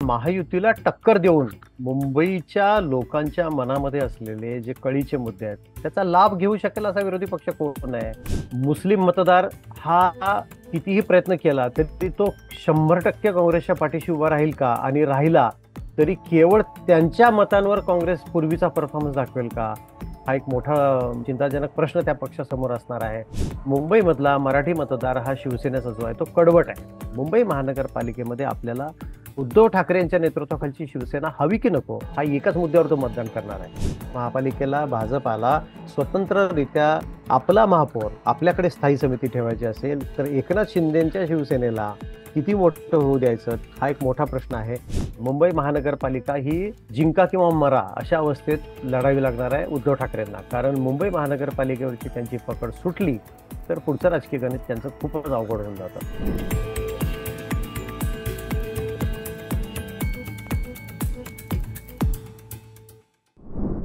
महायुतीला टक्कर देऊन मुंबईच्या लोकांच्या मनामध्ये असलेले जे कळीचे मुद्दे आहेत त्याचा लाभ घेऊ शकेल असा विरोधी पक्ष कोण आहे? मुस्लिम मतदार हा कितीही प्रयत्न केला तरी तो 100% काँग्रेसच्या पाठीशी उभा राहील का? आणि राहिला तरी केवळ त्यांच्या मतांवर काँग्रेस पूर्वीचा परफॉर्मन्स दाखवेल का? हा एक मोठा चिंताजनक प्रश्न त्या पक्षासमोर असणार आहे. मुंबईमधला मराठी मतदार हा शिवसेनेचा जो आहे तो कडवट आहे. मुंबई महानगरपालिकेमध्ये आपल्याला उद्धव ठाकरे यांच्या नेतृत्वाखालची शिवसेना हवी की नको हा एकाच मुद्द्यावर तो मतदान करणार आहे. महापालिकेला भाजपाला स्वतंत्ररित्या आपला महापौर आपल्याकडे स्थायी समिती ठेवायची असेल तर एकनाथ शिंदेच्या शिवसेनेला किती मोठं होऊ द्यायचं हा एक मोठा प्रश्न आहे. मुंबई महानगरपालिका ही जिंका किंवा मरा अशा अवस्थेत लढावी लागणार आहे उद्धव ठाकरेंना. कारण मुंबई महानगरपालिकेवरची त्यांची पकड सुटली तर पुढचं राजकीय गणित त्यांचं खूपच अवघड होऊन जातं.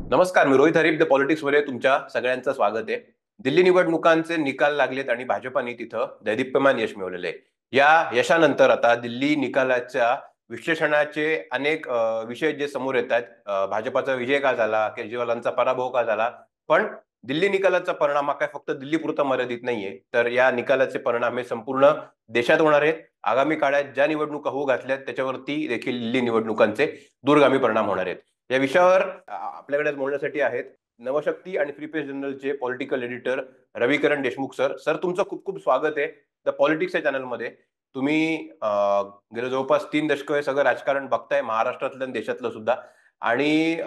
नमस्कार, मी रोहित हरीफ द पॉलिटिक्समध्ये तुमच्या सगळ्यांचं स्वागत आहे. दिल्ली निवडणुकांचे निकाल लागलेत आणि भाजपाने तिथं दैदिप्यमान यश मिळवलेलं आहे. या यशानंतर आता दिल्ली निकालाच्या विश्लेषणाचे अनेक विषय जे समोर येत आहेत. भाजपाचा विजय का झाला, केजरीवालांचा पराभव का झाला, पण दिल्ली निकालाचा परिणाम हा काय फक्त दिल्लीपुरता मर्यादित नाहीये, तर या निकालाचे परिणाम हे संपूर्ण देशात होणार आहेत. आगामी काळात ज्या निवडणुका होऊ घातल्यात त्याच्यावरती देखील दिल्ली निवडणुकांचे दूरगामी परिणाम होणार आहेत. या विषयावर आपल्याकडे बोलण्यासाठी आहेत नवशक्ती आणि फ्री प्रेस जर्नलचे political editor Ravikiran Deshmukh sir. Sir, तुमचं खूप खूप स्वागत आहे द पॉलिटिक्स या चॅनलमध्ये. तुम्ही गेल्या जवळपास 3 दशकं हे सगळं राजकारण बघताय, महाराष्ट्रातलं आणि देशातलं सुद्धा. आणि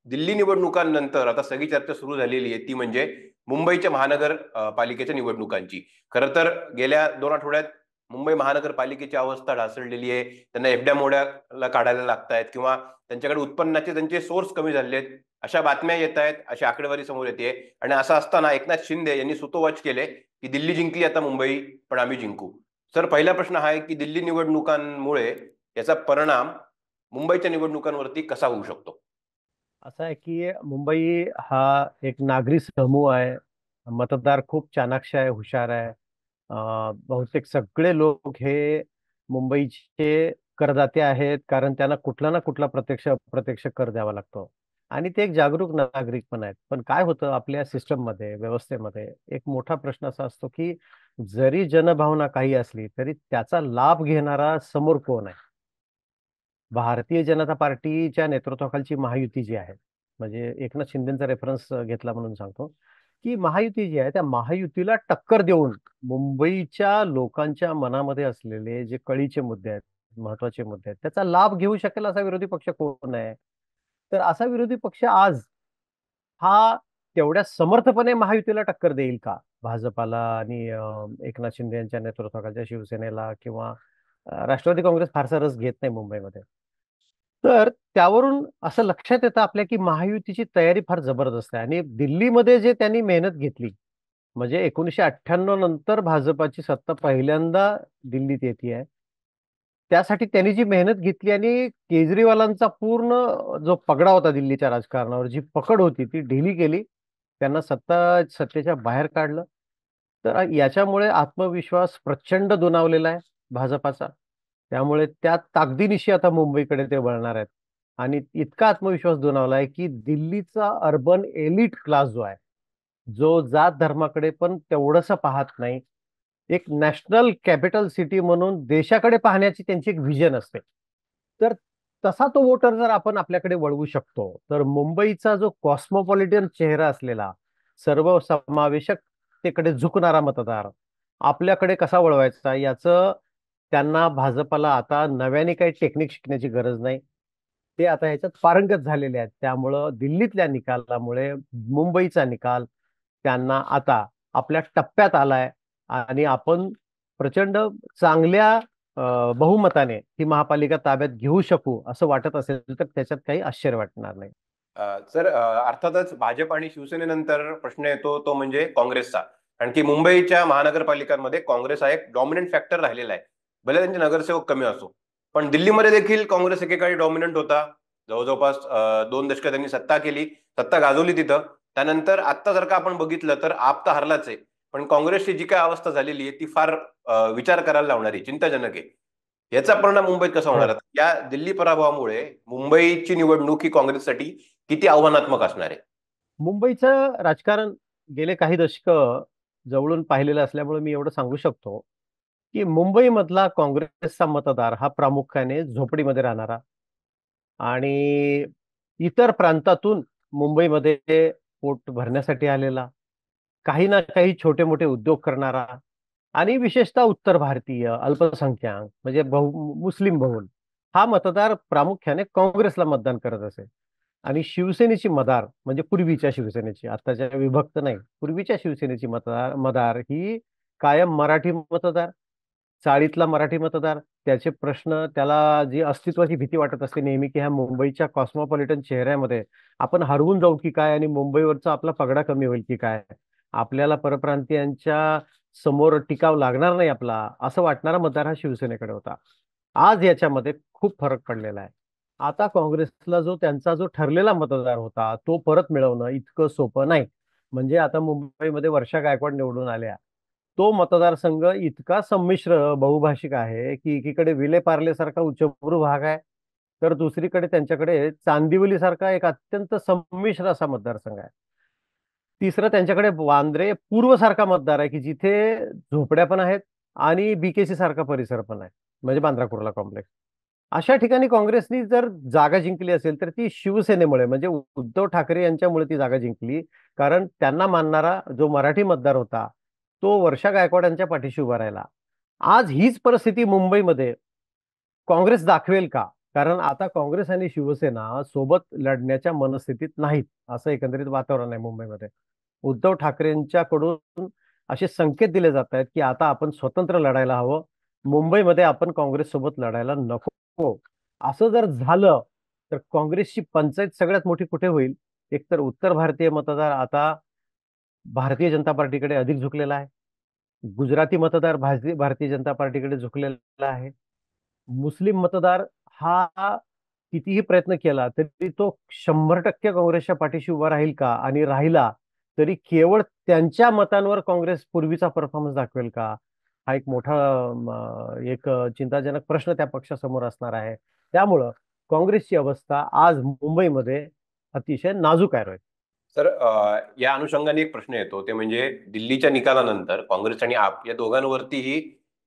दिल्ली निवडणुकांनंतर आता सगळी चर्चा सुरू झालेली आहे ती म्हणजे मुंबईच्या महानगरपालिकेच्या निवडणुकांची. खरं तर गेल्या 2 आठवड्यात मुंबई महानगरपालिकेची अवस्था ढासळलेली आहे. त्यांना एफड्या मोड्याला काढायला लागतायत किंवा त्यांच्याकडे उत्पन्नाचे त्यांचे सोर्स कमी झाले आहेत अशा बातम्या येत आहेत, अशी आकडेवारी समोर येते. आणि असं असताना एकनाथ शिंदे यांनी सुतोवाच केले की दिल्ली जिंकली, आता मुंबई पण आम्ही जिंकू. सर, पहिला प्रश्न हा आहे की दिल्ली निवडणुकांमुळे याचा परिणाम मुंबईच्या निवडणुकांवरती कसा होऊ शकतो? असं आहे की मुंबई हा एक नागरी समूह आहे. मतदार खूप चाणाक्ष आहे, हुशार आहे. बहुतेक सगळे लोक हे मुंबईचे करदाते आहेत, कारण त्यांना कुठला ना कुठला प्रत्यक्ष अप्रत्यक्ष कर द्यावा लागतो आणि ते एक जागरूक नागरिक पण आहेत. पण काय होतं आपल्या सिस्टममध्ये, व्यवस्थेमध्ये एक मोठा प्रश्न असा असतो की जरी जनभावना काही असली तरी त्याचा लाभ घेणारा समोर कोण आहे? भारतीय जनता पार्टीच्या नेतृत्वाखालची महायुती जी आहे, म्हणजे एकनाथ शिंदेचा रेफरन्स घेतला म्हणून सांगतो की महायुती जी आहे त्या महायुतीला टक्कर देऊन मुंबईच्या लोकांच्या मनामध्ये असलेले जे कळीचे मुद्दे आहेत, महत्वाचे मुद्दे आहेत त्याचा लाभ घेऊ शकेल असा विरोधी पक्ष कोण आहे? तर असा विरोधी पक्ष आज हा तेवढ्या समर्थपणे महायुतीला टक्कर देईल का? भाजपाला आणि एकनाथ शिंदे यांच्या नेतृत्वाखालच्या शिवसेनेला किंवा राष्ट्रवादी काँग्रेस फारसा रस घेत नाही मुंबईमध्ये. तर त्यावरून असं लक्षात येतं आपल्या की महायुतीची तयारी फार जबरदस्त आहे आणि दिल्लीमध्ये जे त्यांनी मेहनत घेतली, म्हणजे 1998 नंतर भाजपाची सत्ता पहिल्यांदा दिल्लीत येते आहे. त्यासाठी त्यांनी जी मेहनत घेतली आणि केजरीवालांचा पूर्ण जो पगडा होता दिल्लीच्या राजकारणावर, जी पकड होती ती ढिली केली. त्यांना सत्तेच्या बाहेर काढलं. तर याच्यामुळे आत्मविश्वास प्रचंड दुणावलेला आहे भाजपाचा. त्यामुळे त्या ताकदीनिशी आता मुंबईकडे ते वळणार आहेत आणि इतका आत्मविश्वास दुणावला आहे की दिल्लीचा अर्बन एलिट क्लास जो आहे, जो जात धर्माकडे पण तेवढंसं पाहत नाही, एक नॅशनल कॅपिटल सिटी म्हणून देशाकडे पाहण्याची त्यांची एक व्हिजन असते. तर तसा तो वोटर जर आपण आपल्याकडे वळवू शकतो तर मुंबईचा जो कॉस्मोपॉलिटन चेहरा असलेला, सर्वसमावेशकतेकडे झुकणारा मतदार आपल्याकडे कसा वळवायचा याचं त्यांना भाजपाला आता नव्याने काही टेक्निक शिकण्याची गरज नाही. ते आता ह्याच्यात पारंगत झालेले आहेत. त्यामुळं दिल्लीतल्या निकालामुळे मुंबईचा निकाल त्यांना आता आपल्या टप्प्यात आलाय आणि आपण प्रचंड चांगल्या बहुमताने ही महापालिका ताब्यात घेऊ शकू असं वाटत असेल तर त्याच्यात काही आश्चर्य वाटणार नाही. सर, अर्थातच भाजप आणि शिवसेनेनंतर प्रश्न येतो तो म्हणजे काँग्रेसचा. कारण की मुंबईच्या महानगरपालिकांमध्ये काँग्रेस हा एक डॉमिनंट फॅक्टर राहिलेला आहे. भले त्यांचे नगरसेवक कमी असो, पण दिल्लीमध्ये देखील काँग्रेस एकेकाळी डॉमिनंट होता. जवळजवळपास 2 दशकं त्यांनी सत्ता केली, सत्ता गाजवली तिथं. त्यानंतर आता जर का आपण बघितलं तर आप तर हरलाच आहे, पण काँग्रेसची जी काय अवस्था झालेली आहे ती फार विचार करायला लावणारी, चिंताजनक आहे. याचा परिणाम मुंबईत कसा होणार बर. आहे? या दिल्ली पराभवामुळे मुंबईची निवडणूक ही काँग्रेससाठी किती आव्हानात्मक असणार आहे? मुंबईचं राजकारण गेले काही दशक जवळून पाहिलेलं असल्यामुळे मी एवढं सांगू शकतो की मुंबईमधला काँग्रेसचा मतदार हा प्रामुख्याने झोपडीमध्ये राहणारा आणि इतर प्रांतातून मुंबईमध्ये पोट भरण्यासाठी आलेला, काही ना काही छोटे मोठे उद्योग करणारा आणि विशेषतः उत्तर भारतीय अल्पसंख्याक म्हणजे मुस्लिम बहुल हा मतदार प्रामुख्याने काँग्रेसला मतदान करत असे. आणि शिवसेनेची मदार म्हणजे पूर्वीच्या शिवसेनेची, आताच्या विभक्त नाही, पूर्वीच्या शिवसेनेची मदार ही कायम मराठी मतदार, चाळीतला मराठी मतदार. त्याचे प्रश्न, त्याला जी अस्तित्वाची भीती वाटत असते नेहमी की ह्या मुंबईच्या कॉस्मोपॉलिटन चेहऱ्यामध्ये आपण हरवून जाऊ की काय आणि मुंबईवरचा आपला पगडा कमी होईल की काय, आपल्याला परप्रांतीयांच्या समोर टिकाव लागणार नाही आपला, असं वाटणारा मतदार हा शिवसेनेकडे होता. आज याच्यामध्ये खूप फरक पडलेला आहे. आता काँग्रेसला त्यांचा जो ठरलेला मतदार होता तो परत मिळवणं इतकं सोपं नाही. म्हणजे आता मुंबईमध्ये वर्षा गायकवाड निवडून आल्या, तो मतदारसंघ इतका संमिश्र बहुभाषिक आहे की एकीकडे विलेपार्ले सारखा उच्चभ्रू भाग आहे, तर दुसरीकडे त्यांच्याकडे चांदिवली सारखा एक अत्यंत संमिश्र असा मतदारसंघ आहे. तिसरं त्यांच्याकडे वांद्रे पूर्व सारखा मतदार आहे की जिथे झोपड्या पण आहेत आणि बीकेसी सारखा परिसर पण आहे, म्हणजे बांद्रा कुर्ला कॉम्प्लेक्स. अशा ठिकाणी काँग्रेसनी जर जागा जिंकली असेल तर ती शिवसेनेमुळे, म्हणजे उद्धव ठाकरे यांच्यामुळे ती जागा जिंकली. कारण त्यांना मानणारा जो मराठी मतदार होता तो वर्षा गायकवाड यांच्या पाठीशी उभा राहिला. आज हीच परिस्थिती मुंबईमध्ये काँग्रेस दाखवेल का? कारण आता काँग्रेस आणि शिवसेना सोबत लढण्याच्या मनस्थितीत नाहीत, असं एकंदरीत वातावरण आहे मुंबईमध्ये. उद्धव ठाकरेंच्याकडून असे संकेत दिले जात आहेत की आता आपण स्वतंत्र लढायला हवं, मुंबईमध्ये आपण काँग्रेस सोबत लढायला नको. असं जर झालं तर काँग्रेसची पंचायत सगळ्यात मोठी कुठे होईल? एकतर उत्तर भारतीय मतदार आता भारतीय जनता पार्टीकडे अधिक झुकलेला आहे, गुजराती मतदार भारतीय जनता पार्टीकडे झुकलेला आहे, मुस्लिम मतदार हा कितीही प्रयत्न केला तरी तो 100% काँग्रेसच्या पाठीशी उभा राहील का? आणि राहिला तरी केवळ त्यांच्या मतांवर काँग्रेस पूर्वीचा परफॉर्मन्स दाखवेल का? हा एक मोठा एक चिंताजनक प्रश्न त्या पक्षासमोर असणार आहे. त्यामुळं काँग्रेसची अवस्था आज मुंबईमध्ये अतिशय नाजूक आहे रोहित. तर या अनुषंगाने एक प्रश्न येतो, ते म्हणजे दिल्लीच्या निकालानंतर काँग्रेस आणि आप या दोघांवरतीही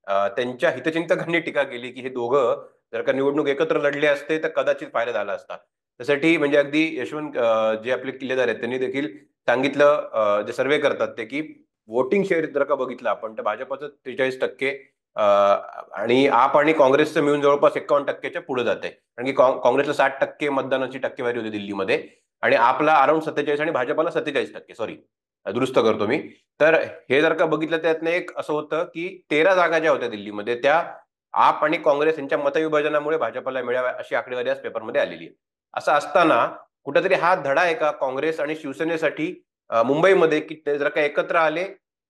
त्यांच्या हितचिंतकांनी टीका केली की हे दोघं जर का निवडणूक एकत्र लढले असते तर कदाचित फायदा झाला असता. त्यासाठी म्हणजे अगदी यशवंत जे आपले किल्लेदार आहेत त्यांनी देखील सांगितलं, जे सर्वे करतात ते, की वोटिंग शेअर जर का बघितलं आपण तर भाजपचं 43% आणि आप आणि काँग्रेसचं मिळून जवळपास 51%च्या पुढे जाते. कारण की काँग्रेसला 60% मतदानाची टक्केवारी होती दिल्लीमध्ये आणि आपला अराउंड 47 आणि भाजपाला 47%, सॉरी दुरुस्त करतो मी. तर हे जर का बघितलं त्यातनं एक असं होतं की 13 जागा ज्या होत्या दिल्लीमध्ये त्या आप आणि काँग्रेस यांच्या मतविभाजनामुळे भाजपला मिळाव्या अशी आकडेवारी आज पेपरमध्ये आलेली आहे. असं असताना कुठेतरी हा धडा आहे का काँग्रेस आणि शिवसेनेसाठी मुंबईमध्ये, की ते जर का एकत्र आले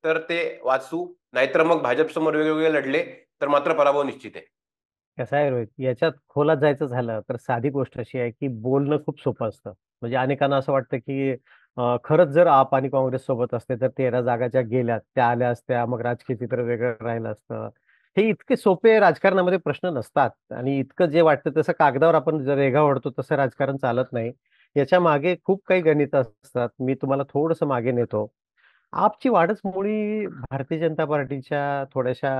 तर ते वाचू, नाहीतर मग भाजप समोर वेगवेगळे लढले तर मात्र पराभव निश्चित आहे? कसं आहे रोहित, याच्यात खोलात जायचं झालं तर साधी गोष्ट अशी आहे की बोलणं खूप सोपं असतं. म्हणजे अनेकांना असं वाटतं की खरंच जर आप आणि काँग्रेस सोबत असते तर 13 जागा ज्या गेल्या त्या आल्या असत्या, मग राजकीय चित्र वेगळं राहिलं असतं. हे इतके सोपे राजकारणामध्ये प्रश्न नसतात आणि इतकं जे वाटतं तसं कागदावर आपण जर रेघा ओढतो तसं राजकारण चालत नाही. याच्या मागे खूप काही गणित असतात. मी तुम्हाला थोडंसं मागे नेतो. आपची वाढच मुळी भारतीय जनता पार्टीच्या थोड्याशा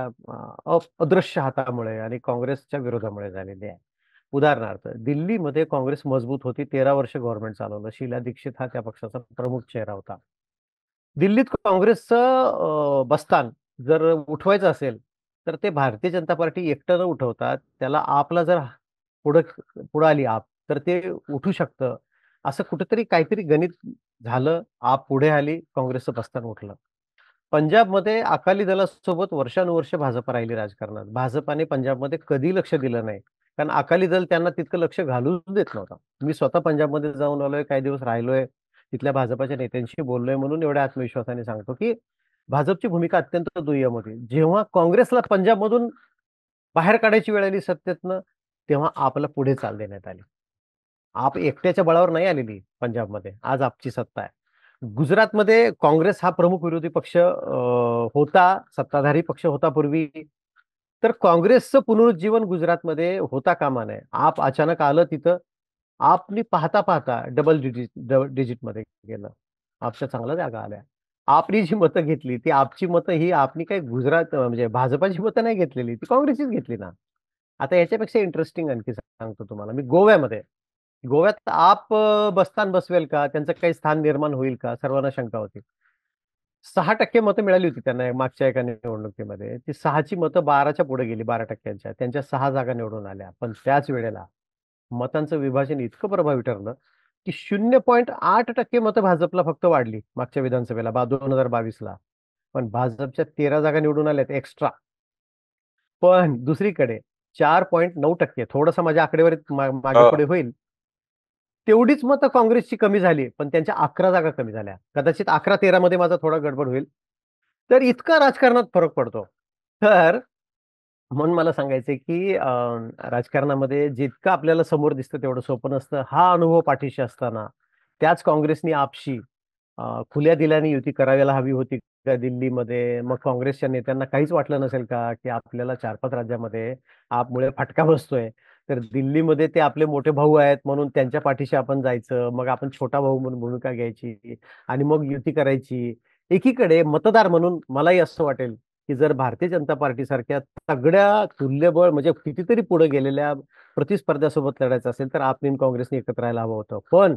अदृश्य हातामुळे आणि काँग्रेसच्या विरोधामुळे झालेली आहे. उदाहरणार्थ दिल्लीमध्ये काँग्रेस मजबूत होती, 13 वर्ष गव्हर्नमेंट चालवलं, शीला दीक्षित हा त्या पक्षाचा प्रमुख चेहरा होता. दिल्लीत काँग्रेसचं बस्तान जर उठवायचं असेल तर ते भारतीय जनता पार्टी एकटं न उठवतात, त्याला आपला जर पुढं पुढं आली आप तर ते उठू शकतं. असं कुठेतरी काहीतरी गणित झालं, आप पुढे आली, काँग्रेसचं बस्तान उठलं. पंजाबमध्ये अकाली दलासोबत वर्षानुवर्ष भाजप राहिली राजकारणात. भाजपाने पंजाबमध्ये कधी लक्ष दिलं नाही. कारण अकाली दल त्यांना तितकं लक्ष घालूच देत नव्हतं. मी स्वतः पंजाबमध्ये जाऊन आलोय, काही दिवस राहिलोय, तिथल्या भाजपाच्या नेत्यांशी बोललोय म्हणून एवढ्या आत्मविश्वासाने सांगतो, की भाजपची भूमिका अत्यंत दुय्यम होती. जेव्हा काँग्रेसला पंजाबमधून बाहेर काढायची वेळ आली सत्तेतनं, तेव्हा आपला पुढे चाल देण्यात आली. आप एकट्याच्या बळावर नाही आलेली पंजाबमध्ये. आज आपची सत्ता आहे. गुजरातमध्ये काँग्रेस हा प्रमुख विरोधी पक्ष होता, सत्ताधारी पक्ष होता पूर्वी. तर काँग्रेसचं पुनरुज्जीवन गुजरातमध्ये होता कामा नये. आप अचानक आलं तिथं. आपनी पाहता पाहता डबल डिजिटमध्ये गेलं. आपच्या चांगल्या जागा आल्या. आपली जी मतं घेतली ती आपची मतं ही आपली काही गुजरात म्हणजे भाजपाची मतं नाही घेतलेली, ती काँग्रेसचीच घेतली ना. आता याच्यापेक्षा इंटरेस्टिंग आणखी सांगतो तुम्हाला मी. गोव्यात आप बस्तान बसवेल का? त्यांचं काही स्थान निर्माण होईल का? सर्वांना शंका होती. 6% मतं मिळाली होती त्यांना मागच्या एका निवडणुकीमध्ये. ती 6ची मतं 12च्या पुढे गेली, 12%च्या. त्यांच्या 6 जागा निवडून आल्या. पण त्याच वेळेला मतांचं विभाजन इतकं प्रभावी ठरलं, की 0.8% मतं भाजपला फक्त वाढली मागच्या विधानसभेला 2022ला. पण भाजपच्या 13 जागा निवडून आल्यात एक्स्ट्रा. पण दुसरीकडे 4.9%, थोडंसं माझ्या आकडेवारीत मागे हो. पुढे होईल. तेवढीच मतं काँग्रेसची कमी झाली, पण त्यांच्या 11 जागा कमी झाल्या. कदाचित 11-13 मध्ये माझा थोडा गडबड होईल. तर इतका राजकारणात फरक पडतो. तर म्हणून मला सांगायचंय, की राजकारणामध्ये जितकं आपल्याला समोर दिसतं तेवढं सोपं नसतं. हा अनुभव पाठीशी असताना त्याच काँग्रेसनी आपशी खुल्या दिलाने युती करायला हवी होती का दिल्लीमध्ये? मग काँग्रेसच्या नेत्यांना काहीच वाटलं नसेल का, की आपल्याला 4-5 राज्यामध्ये आपमुळे फटका बसतोय. तर दिल्लीमध्ये ते आपले मोठे भाऊ आहेत म्हणून त्यांच्या पाठीशी आपण जायचं. मग आपण छोटा भाऊ म्हणून भूमिका घ्यायची आणि मग युती करायची. एकीकडे मतदार म्हणून मलाही असं वाटेल, की जर भारतीय जनता पार्टीसारख्या सगळ्या तुल्यबळ म्हणजे कितीतरी पुढे गेलेल्या प्रतिस्पर्ध्यासोबत लढायचं असेल, तर आपनी आणि काँग्रेसने एकत्र राहायला हवं होतं. पण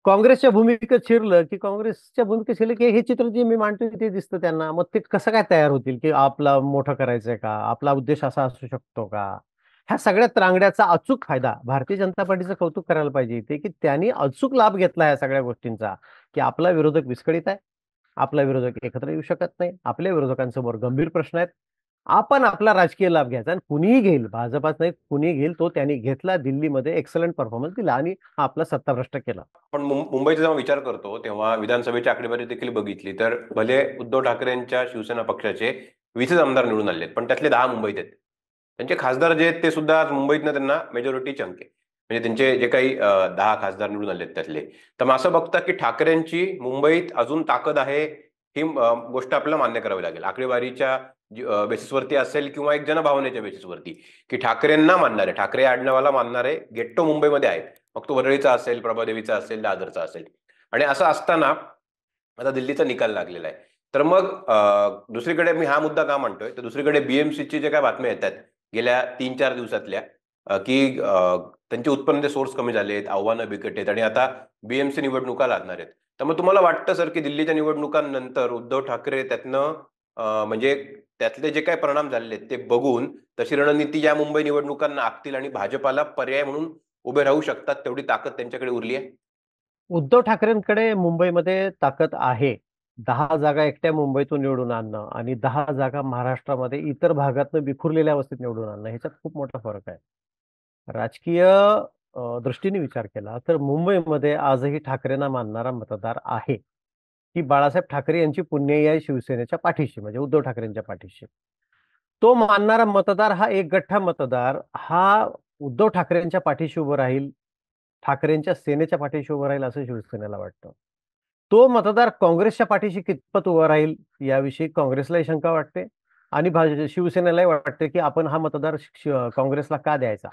काँग्रेसच्या भूमिकेत शिरलं, की काँग्रेसच्या भूमिकेत शिरलं, की हे चित्र जे मी मांडतोय ते दिसतं त्यांना. मग ते कसं काय तयार होतील, की आपला मोठं करायचंय का? आपला उद्देश असा असू शकतो का? ह्या सगळ्या त्रांगड्याचा अचूक फायदा भारतीय जनता पार्टीचं कौतुक करायला पाहिजे इथे, की त्यांनी अचूक लाभ घेतला या सगळ्या गोष्टींचा, की आपला विरोधक विस्कळीत आहे. आपला विरोधक एकत्र येऊ शकत नाही. आपल्या विरोधकांसमोर गंभीर प्रश्न आहेत. आपण आपला राजकीय लाभ घ्यायचा आणि कुणीही घेईल, भाजपाच नाही कुणीही घेईल, तो त्यांनी घेतला. दिल्लीमध्ये एक्सलंट परफॉर्मन्स दिला आणि आपला सत्ताभ्रष्ट केला. पण मुंबईचा जेव्हा विचार करतो तेव्हा विधानसभेची आकडेवारी देखील बघितली तर भले उद्धव ठाकरेंच्या शिवसेना पक्षाचे 20च आमदार निवडून आले पण त्यातले 10 मुंबईत आहेत. त्यांचे खासदार जे आहेत ते सुद्धा आज मुंबईतनं त्यांना मेजॉरिटी चंक आहे. म्हणजे त्यांचे जे काही 10 खासदार निवडून आले त्यातले. तर मग असं बघता की ठाकरेंची मुंबईत अजून ताकद आहे ही गोष्ट आपल्याला मान्य करावी लागेल. आकडेवारीच्या बेसिसवरती असेल किंवा एक जनभावनेच्या बेसिसवरती की ठाकरेंना मानणारे, ठाकरे आडनावाला मानणारे गेट्टो मुंबईमध्ये आहेत. मग तो वरळीचा असेल, प्रभादेवीचा असेल, दादरचा असेल. आणि असं असताना आता दिल्लीचा निकाल लागलेला आहे. तर मग दुसरीकडे मी हा मुद्दा का मांडतोय तर दुसरीकडे बीएमसीची जे काही बातम्या येतात गेल्या 3-4 दिवसातल्या की त्यांचे उत्पन्नाचे सोर्स कमी झालेत, आव्हानं बिकट आहेत आणि आता बीएमसी निवडणुका लागणार आहेत. तर मग तुम्हाला वाटतं सर की दिल्लीच्या निवडणुकांनंतर उद्धव ठाकरे त्यातनं म्हणजे त्यातले जे काही परिणाम झालेले आहेत ते बघून तशी रणनीती या मुंबई निवडणुकांना आखतील आणि भाजपाला पर्याय म्हणून उभे राहू शकतात तेवढी ताकद त्यांच्याकडे उरली आहे? उद्धव ठाकरेंकडे मुंबईमध्ये ताकद आहे. 10 जागा एकट्या मुंबईतून निवडून आणणं आणि 10 जागा महाराष्ट्रामध्ये इतर भागातनं विखुरलेल्या अवस्थेत निवडून आणणं ह्याच्यात खूप मोठा फरक आहे. राजकीय दृष्टीने विचार केला तर मुंबईमध्ये आजही ठाकरेंना मानणारा मतदार आहे, की बाळासाहेब ठाकरे यांची पुण्याई आहे शिवसेनेच्या पाठीशी म्हणजे उद्धव ठाकरेंच्या पाठीशी. तो मानणारा मतदार हा एकगठ्ठा मतदार हा उद्धव ठाकरेंच्या पाठीशी उभं राहील, ठाकरेंच्या सेनेच्या पाठीशी उभं राहील असं शिवसेनेला वाटतं. तो मतदार काँग्रेसच्या पाठीशी कितपत उभा राहील याविषयी काँग्रेसलाही शंका वाटते आणि शिवसेनेलाही वाटते, की आपण हा मतदार काँग्रेसला का द्यायचा?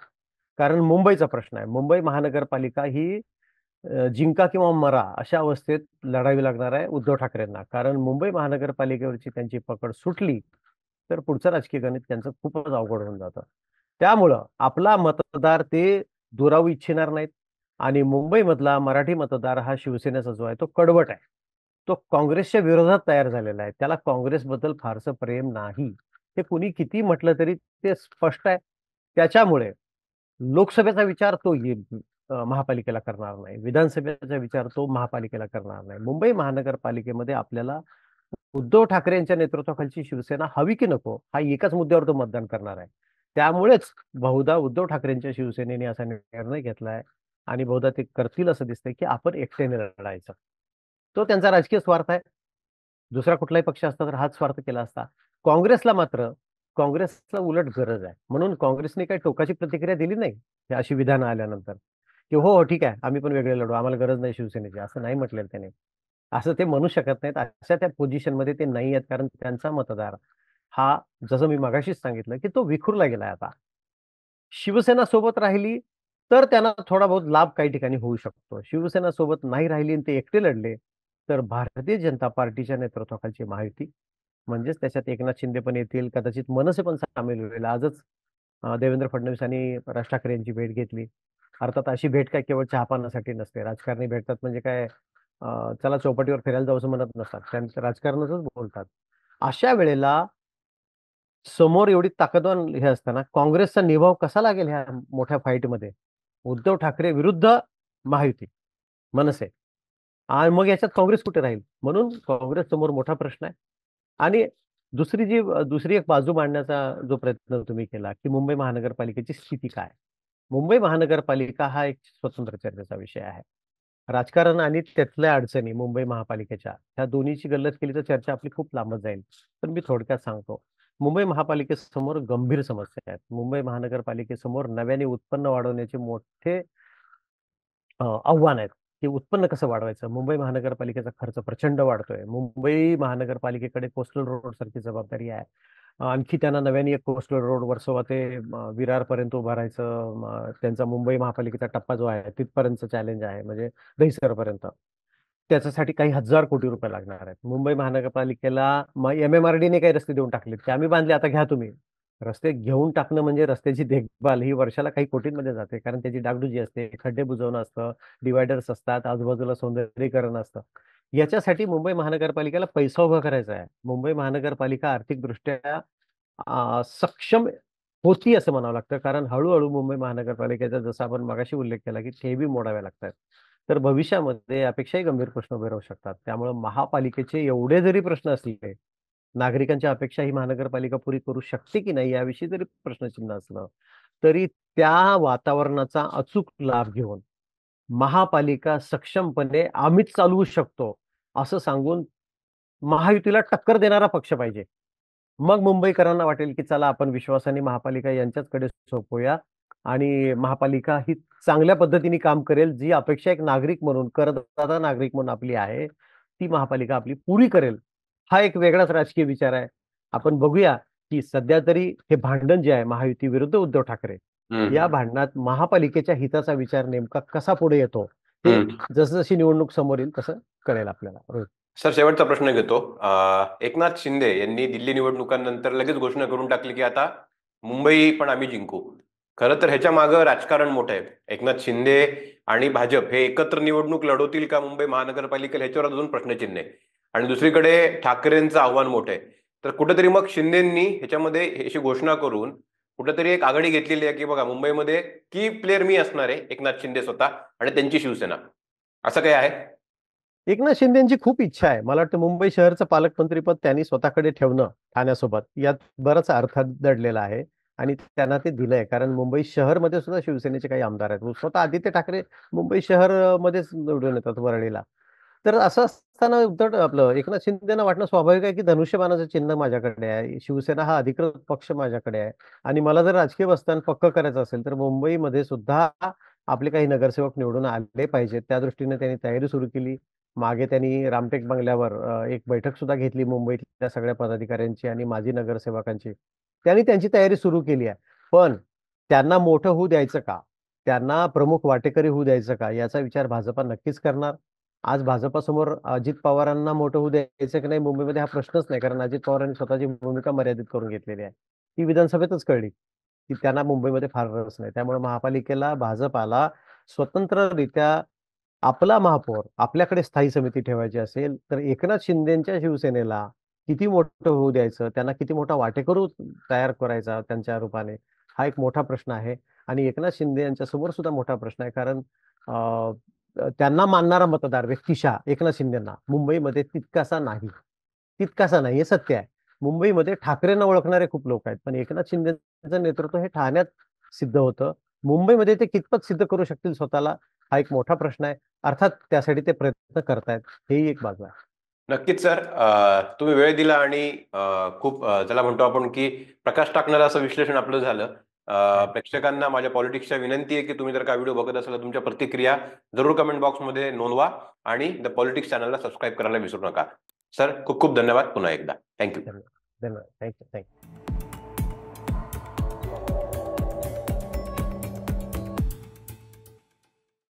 कारण मुंबईचा प्रश्न आहे. मुंबई महानगरपालिका ही जिंका किंवा मरा अशा अवस्थेत लढावी लागणार आहे उद्धव ठाकरेंना. कारण मुंबई महानगरपालिकेवरची त्यांची पकड सुटली, तर पुढचं राजकीय गणित त्यांचं खूपच अवघड होऊन जातं. त्यामुळं आपला मतदार ते दुरावू इच्छिणार नाहीत आणि मुंबईमधला मराठी मतदार हा शिवसेनेचा जो आहे तो कडवट आहे. तो काँग्रेसच्या विरोधात तयार झालेला आहे. त्याला काँग्रेसबद्दल फारसं प्रेम नाही. हे कुणी किती म्हटलं तरी ते स्पष्ट आहे. त्याच्यामुळे लोकसभेचा विचार तो महापालिकेला करणार नाही. विधानसभेचा विचार तो महापालिकेला करणार नाही. मुंबई महानगरपालिकेमध्ये आपल्याला उद्धव ठाकरे यांच्या नेतृत्वाखालची शिवसेना हवी की नको हा एकाच मुद्द्यावर तो मतदान करणार आहे. त्यामुळेच बहुधा उद्धव ठाकरेंच्या शिवसेनेने असा निर्णय घेतलाय आणि बहुधा ते करतील असं दिसतंय, की आपण एकट्याने लढायचं. तो त्यांचा राजकीय स्वार्थ आहे. दुसरा कुठलाही पक्ष असता तर हाच स्वार्थ केला असता. काँग्रेसला मात्र काँग्रेसला उलट गरज आहे. म्हणून काँग्रेसने काही टोकाची प्रतिक्रिया दिली नाही, ही अशी विधानं आल्यानंतर, की "हो, हो, ठीक आहे. आम्ही पण वेगळे लढू. आम्हाला गरज नाही शिवसेनेची." असं नाही म्हटलेलं त्याने. असं ते म्हणू शकत नाहीत. अशा त्या पोझिशनमध्ये ते नाही आहेत कारण त्यांचा मतदार हा, जसं मी मगाशीच सांगितलं की तो विखुरला गेलाय. आता शिवसेना सोबत राहिली तर त्यांना थोडा बहुत लाभ काही ठिकाणी होऊ शकतो. शिवसेना सोबत नाही राहिली आणि ते एकटे लढले तर भारतीय जनता पार्टीच्या नेतृत्वाखालची महायुती, म्हणजेच त्याच्यात एकनाथ शिंदे पण येतील, कदाचित मनसे पण सामील होईल. आजच देवेंद्र फडणवीसांनी राज ठाकरे यांची भेट घेतली. अर्थात अशी भेट काय केवळ चहापानासाठी नसते. राजकारणी भेटतात म्हणजे काय चला चौपाटीवर फिरायला जाऊ असं म्हणत नसतात, त्यांचं राजकारणच बोलतात. अशा वेळेला समोर एवढी ताकदवान हे असताना काँग्रेसचा निभाव कसा लागेल ह्या मोठ्या फाईटमध्ये? उद्धव ठाकरे विरुद्ध महायुती, मनसे, आणि मग याच्यात काँग्रेस कुठे राहील? म्हणून काँग्रेस समोर मोठा प्रश्न आहे. आणि दुसरी एक बाजू मांडण्याचा जो प्रयत्न तुम्ही केला की मुंबई महानगरपालिकेची स्थिती काय, मुंबई महानगरपालिका हा एक स्वतंत्र चर्चेचा विषय आहे. राजकारण आणि त्यातल्या अडचणी मुंबई महापालिकेच्या ह्या दोन्हीची गल्लत केली तर चर्चा आपली खूप लांबत जाईल. पण मी थोडक्यात सांगतो. मुंबई महापालिकेसमोर गंभीर समस्या आहेत. मुंबई महानगरपालिकेसमोर नव्याने उत्पन्न वाढवण्याचे मोठे आव्हान आहेत की उत्पन्न कसं वाढवायचं. मुंबई महानगरपालिकेचा खर्च प्रचंड वाढतोय. मुंबई महानगरपालिकेकडे कोस्टल रोड सारखी जबाबदारी आहे. आणखी त्यांना नव्याने एक कोस्टल रोड वर्सोवा ते विरारपर्यंत उभारायचं. त्यांचा मुंबई महापालिकेचा टप्पा जो आहे तिथपर्यंत चॅलेंज आहे, म्हणजे दहिसरपर्यंत. त्याच्यासाठी काही हजार कोटी रुपये लागणार आहेत. मुंबई महानगरपालिकेला MMRDने काही रस्ते देऊन टाकलेत की आम्ही बांधले, आता घ्या तुम्ही. रस्ते घेऊन टाकणं म्हणजे रस्त्याची देखभाल ही वर्षाला काही कोटींमध्ये जाते, कारण त्याची डागडुजी असते, खड्डे बुजवणं असतं, डिवायडर्स असतात, आजूबाजूला सौंदर्यीकरण असतं. याच्यासाठी मुंबई महानगरपालिकेला पैसा उभा करायचा आहे. मुंबई महानगरपालिका आर्थिकदृष्ट्या सक्षम होती असं म्हणावं लागतं, कारण हळूहळू मुंबई महानगरपालिकेचा जसा आपण मगाशी उल्लेख केला की ठेवी मोडाव्या लागतात. तर भविष्यामध्ये यापेक्षाही गंभीर प्रश्न उभे राहू शकतात. त्यामुळे महापालिकेचे एवढे जरी प्रश्न असले, नागरिकांच्या अपेक्षा ही महानगरपालिका पुरी करू शकते की नाही याविषयी जरी प्रश्नचिन्ह असलं, तरी त्या वातावरणाचा अचूक लाभ घेऊन महापालिका सक्षमपणे आम्हीच चालवू शकतो असं सांगून महायुतीला टक्कर देणारा पक्ष पाहिजे. मग मुंबईकरांना वाटेल की चला आपण विश्वासाने महापालिका यांच्याचकडे सोपवूया आणि महापालिका ही चांगल्या पद्धतीने काम करेल, जी अपेक्षा एक नागरिक म्हणून, करदाता नागरिक म्हणून आपली आहे, ती महापालिका आपली पुरी करेल. हा एक वेगळाच राजकीय विचार आहे. आपण बघूया की सध्या तरी हे भांडण जे आहे महायुती विरुद्ध उद्धव ठाकरे, या भांडणात महापालिकेच्या हिताचा विचार नेमका कसा पुढे येतो ते जसजशी निवडणूक समोर येईल तसं कळेल आपल्याला. रोहित. सर, शेवटचा प्रश्न घेतो. एकनाथ शिंदे यांनी दिल्ली निवडणुकांनंतर लगेच घोषणा करून टाकली की आता मुंबई पण आम्ही जिंकू. खरं तर ह्याच्या मागं राजकारण मोठं आहे. एकनाथ शिंदे आणि भाजप हे एकत्र निवडणूक लढवतील का मुंबई महानगरपालिकेला, ह्याच्यावर अजून प्रश्नचिन्ह आहे. आणि दुसरीकडे ठाकरेंचं आव्हान मोठं आहे. तर कुठेतरी मग शिंदेंनी ह्याच्यामध्ये अशी घोषणा करून कुठेतरी एक आघाडी घेतलेली आहे की बघा मुंबईमध्ये की प्लेअर मी असणार आहे, एकनाथ शिंदे स्वतः आणि त्यांची शिवसेना. असं काही आहे? एकनाथ शिंदेची खूप इच्छा आहे. मला वाटतं मुंबई शहरचं पालकमंत्रीपद त्यांनी स्वतःकडे ठेवणं ठाण्यासोबत, यात बराच अर्थ दडलेला आहे आणि त्यांना ते दिलंय. कारण मुंबई शहरमध्ये सुद्धा शिवसेनेचे काही आमदार आहेत. स्वतः आदित्य ठाकरे मुंबई शहर मध्येच निवडून येतात वरळीला. तर असं असताना आपलं एकनाथ शिंदेना वाटणं स्वाभाविक आहे की धनुष्यबाणाचं चिन्ह माझ्याकडे आहे, शिवसेना हा अधिकृत पक्ष माझ्याकडे आहे आणि मला जर राजकीय बस्तान पक्क करायचं असेल तर मुंबईमध्ये सुद्धा आपले काही नगरसेवक निवडून आले पाहिजेत. त्या दृष्टीने त्यांनी तयारी सुरू केली. मागे त्यांनी रामटेक बंगल्यावर एक बैठक सुद्धा घेतली मुंबईतल्या सगळ्या पदाधिकाऱ्यांची आणि माजी नगरसेवकांची. त्यांनी त्यांची तयारी सुरू केली आहे. पण त्यांना मोठं होऊ द्यायचं का, त्यांना प्रमुख वाटेकरी होऊ द्यायचं का, याचा विचार भाजपा नक्कीच करणार. आज भाजपासमोर अजित पवारांना मोठं होऊ द्यायचं की नाही मुंबईमध्ये हा प्रश्नच नाही, कारण अजित पवारांनी स्वतःची भूमिका मर्यादित करून घेतलेली आहे. ती विधानसभेतच कळली की त्यांना मुंबईमध्ये फार रस नाही. त्यामुळे महापालिकेला, भाजपाला स्वतंत्ररित्या आपला महापौर आपल्याकडे स्थायी समिती ठेवायची असेल तर एकनाथ शिंदेच्या शिवसेनेला किती मोठं होऊ द्यायचं, त्यांना किती मोठा वाटेकरू तयार करायचा त्यांच्या रूपाने, हा एक मोठा प्रश्न आहे. आणि एकनाथ शिंदे यांच्या समोर सुद्धा मोठा प्रश्न आहे, कारण त्यांना मानणारा मतदार व्यक्तिशः एकनाथ शिंदेना मुंबईमध्ये तितकासा नाही, हे सत्य आहे. मुंबईमध्ये ठाकरेंना ओळखणारे खूप लोक आहेत, पण एकनाथ शिंदेचं नेतृत्व हे ठाण्यात सिद्ध होतं. मुंबईमध्ये ते कितपत सिद्ध करू शकतील स्वतःला, हा एक मोठा प्रश्न आहे. अर्थात त्यासाठी ते प्रयत्न करतायत, हेही एक बाजू आहे. नक्कीच सर. तुम्ही वेळ दिला आणि खूप त्याला म्हणतो आपण की प्रकाश टाकणारं असं विश्लेषण आपलं झालं. प्रेक्षकांना माझ्या पॉलिटिक्सच्या विनंती आहे की तुम्ही जर का व्हिडिओ बघत असाल तुमच्या प्रतिक्रिया जरूर कमेंट बॉक्समध्ये नोंदवा आणि द पॉलिटिक्स चॅनलला सबस्क्राईब करायला विसरू नका. सर, खूप खूप धन्यवाद पुन्हा एकदा. थँक्यू. धन्यवाद. थँक्यू.